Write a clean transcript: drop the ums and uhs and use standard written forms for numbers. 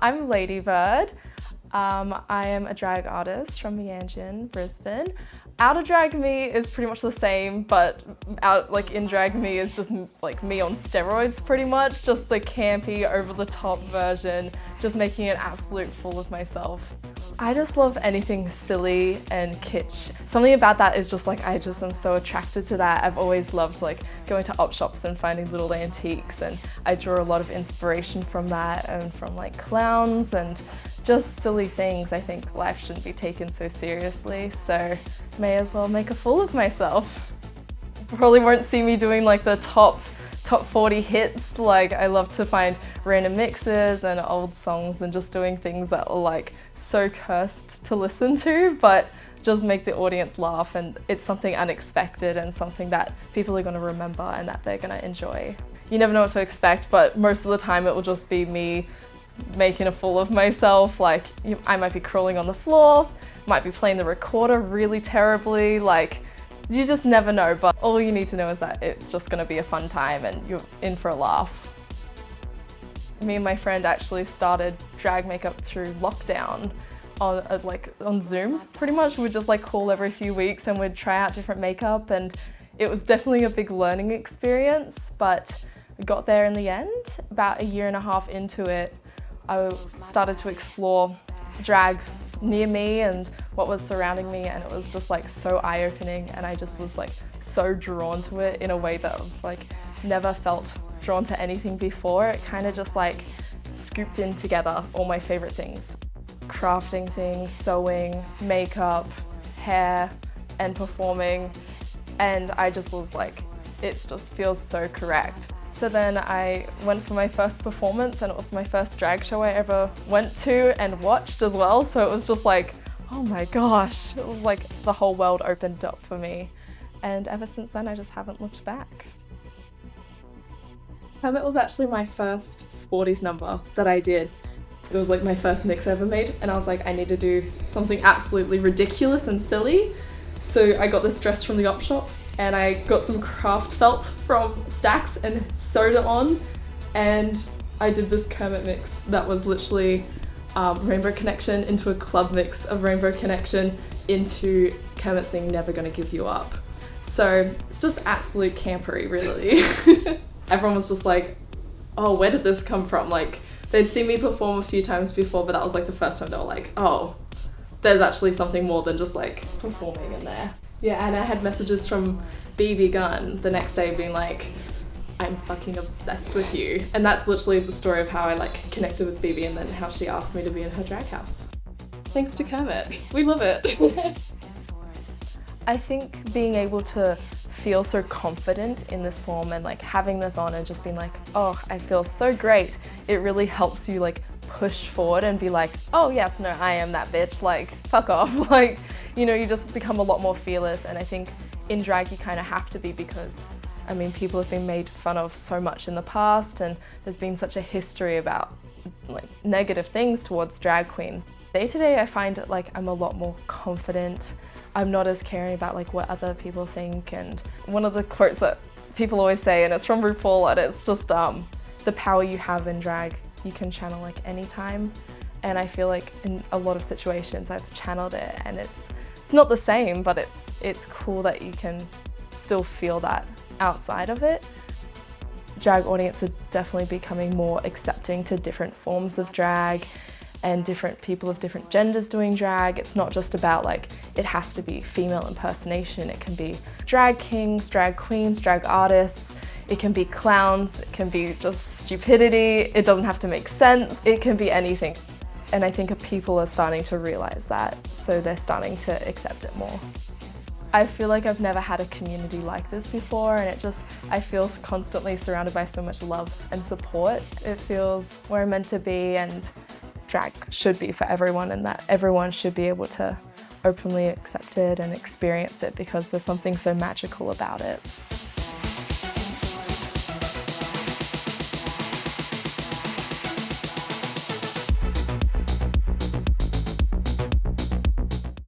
I'm Ladybird. I am a drag artist from Meanjin, Brisbane. Out of drag me is pretty much the same, but in drag me is just like me on steroids pretty much. Just the campy, over the top version, just making an absolute fool of myself. I just love anything silly and kitsch. Something about that is just like, I just am so attracted to that. I've always loved like going to op shops and finding little antiques, and I draw a lot of inspiration from that and from like clowns and just silly things. I think life shouldn't be taken so seriously, so may as well make a fool of myself. Probably won't see me doing like the top 40 hits. Like, I love to find random mixes and old songs and just doing things that are like so cursed to listen to, but just make the audience laugh, and it's something unexpected and something that people are going to remember and that they're going to enjoy. You never know what to expect, but most of the time it will just be me making a fool of myself. Like, I might be crawling on the floor, might be playing the recorder really terribly, like, you just never know, but all you need to know is that it's just going to be a fun time and you're in for a laugh. Me and my friend actually started drag makeup through lockdown on Zoom. Pretty much we'd just like call every few weeks and we'd try out different makeup, and it was definitely a big learning experience, but we got there in the end. About a year and a half into it, I started to explore drag near me and what was surrounding me, and it was just like so eye-opening, and I just was like so drawn to it in a way that I've like never felt drawn to anything before. It kind of just like scooped in together all my favorite things. Crafting things, sewing, makeup, hair, and performing, and I just was like, it just feels so correct. So then I went for my first performance, and it was my first drag show I ever went to and watched as well, so it was just like, oh my gosh, it was like the whole world opened up for me, and ever since then I just haven't looked back. Kermit was actually my first sporties number that I did. It was like my first mix I ever made, and I was like, I need to do something absolutely ridiculous and silly. So I got this dress from the op shop, and I got some craft felt from Stacks and sewed it on, and I did this Kermit mix that was literally Rainbow Connection into a club mix of Rainbow Connection into Kermit singing Never Gonna Give You Up. So it's just absolute campery, really. Everyone was just like, oh, where did this come from? Like, they'd seen me perform a few times before, but that was like the first time they were like, oh, there's actually something more than just like performing in there. Yeah, and I had messages from BB Gunn the next day being like, I'm fucking obsessed with you. And that's literally the story of how I like connected with BB, and then how she asked me to be in her drag house. Thanks to Kermit. We love it. I think being able to feel so confident in this form and like having this on and just being like, oh, I feel so great, it really helps you like push forward and be like, oh yes, no, I am that bitch, like fuck off. Like, you know, you just become a lot more fearless, and I think in drag you kind of have to be, because I mean, people have been made fun of so much in the past, and there's been such a history about like negative things towards drag queens. Day to day I find like I'm a lot more confident. I'm not as caring about like what other people think, and one of the quotes that people always say, and it's from RuPaul, and it's just the power you have in drag you can channel like anytime, and I feel like in a lot of situations I've channeled it, and it's not the same, but it's cool that you can still feel that outside of it. Drag audiences are definitely becoming more accepting to different forms of drag and different people of different genders doing drag. It's not just about like, it has to be female impersonation. It can be drag kings, drag queens, drag artists. It can be clowns, it can be just stupidity. It doesn't have to make sense. It can be anything. And I think people are starting to realize that, so they're starting to accept it more. I feel like I've never had a community like this before, and I feel constantly surrounded by so much love and support. It feels where I'm meant to be, and drag should be for everyone, and that everyone should be able to openly accept it and experience it, because there's something so magical about it.